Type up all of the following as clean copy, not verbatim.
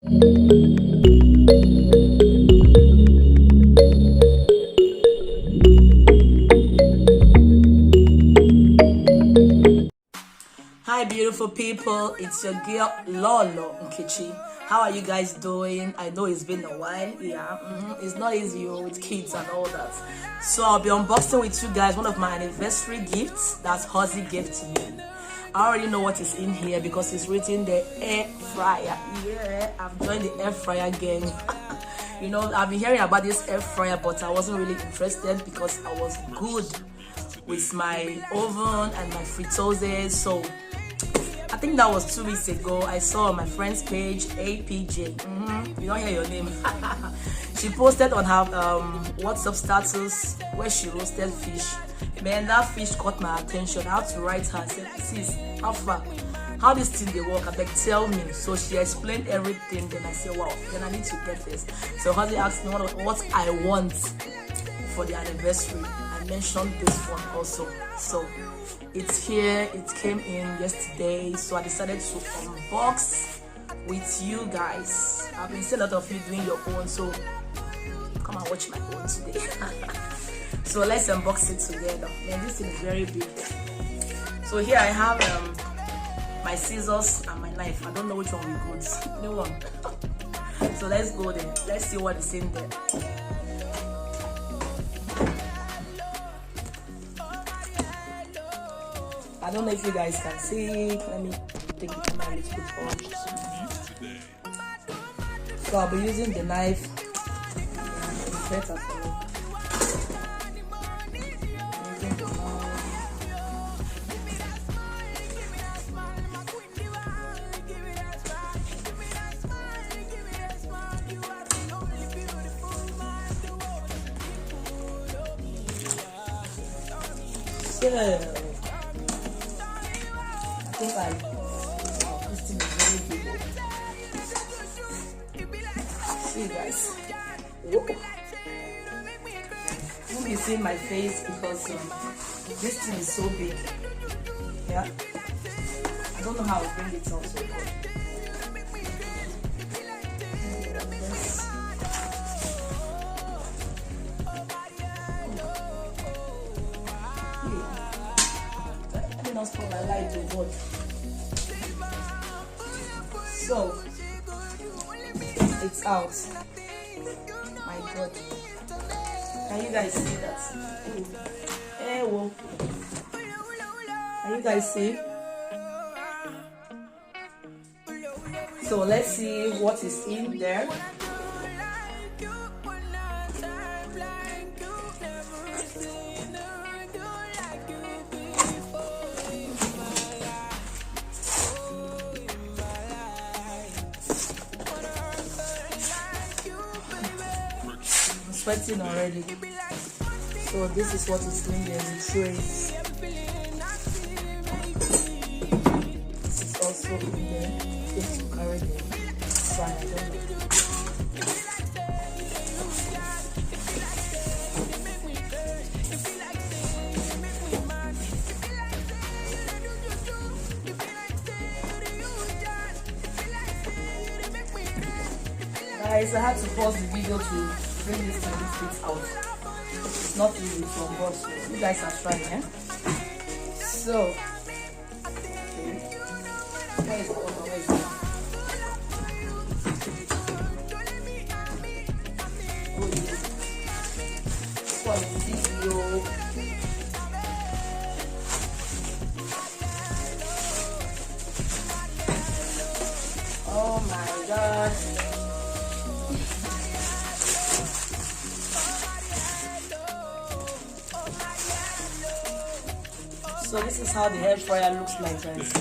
Hi beautiful people, it's your girl Lolo Nkechi. How are you guys doing? I know it's been a while. It's not easy with kids and all that. So I'll be unboxing with you guys one of my anniversary gifts that's Huzzy gave to me. I already know what is in here because it's written the air fryer. Yeah, I've joined the air fryer gang. You know, I've been hearing about this air fryer, but I wasn't really interested because I was good with my oven and my frittoses. So I think that was 2 weeks ago. I saw on my friend's page, APJ. You don't hear your name. She posted on her WhatsApp status where she roasted fish. Man, that fish caught my attention. I had to write her and say, sis, how far? How this thing they work? I beg, tell me. So she explained everything. Then I said, wow, then I need to get this. So Huzzy asked me what I want for the anniversary. I mentioned this one also. So it's here. It came in yesterday. So I decided to unbox with you guys. I've been seeing a lot of you doing your own. So come and watch my own today. So let's unbox it together. Man, this thing is very big. So here I have my scissors and my knife. I don't know which one will go. New one. So let's go there. Let's see what is in there. I don't know if you guys can see. Let me take the camera a little bit on. So I'll be using the knife. It's better for me. So, I think this thing is very big. See guys. Whoa. You won't be seeing my face because this thing is so big. Yeah. I don't know how I'll bring it out so good. For my light to God. So it's out. My God, can you guys see that? Hey, whoa. Can you guys see? So let's see what is in there. Sweating already. So this is what is in there, the trays. This is also in there. Just to carry the fry. I don't know. Guys, I had to pause the video to bring this bit out. It's not easy to unbox. You guys are trying, eh? So, okay. Where is the other? Where is it? Oh, yes. This one is CCO. Oh my God. So this is how the air fryer looks like, guys.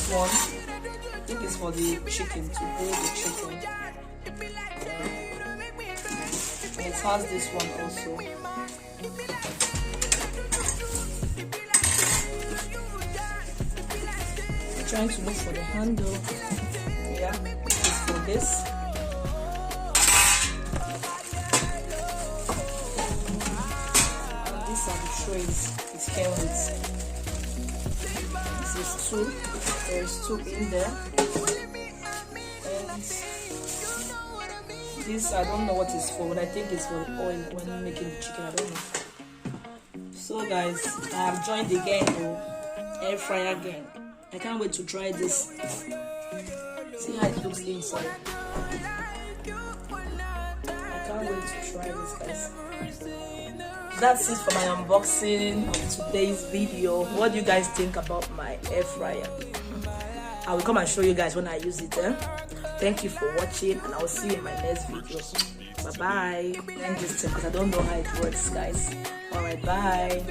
One, I think it's for the chicken, to boil the chicken. has this one also. I'm trying to look for the handle. Yeah, it's for this. And these are the trays it came with. This is two. There's two in there. And this, I don't know what it's for, but I think it's for oil when making the chicken. I don't know. So guys, I have joined the gang, air fryer gang. I can't wait to try this. See how it looks inside. I can't wait to try this, guys. That's it for my unboxing of today's video. What do you guys think about my air fryer? I will come and show you guys when I use it. Thank you for watching, and I will see you in my next video. Bye bye. End this thing because I don't know how it works, guys. Alright, bye.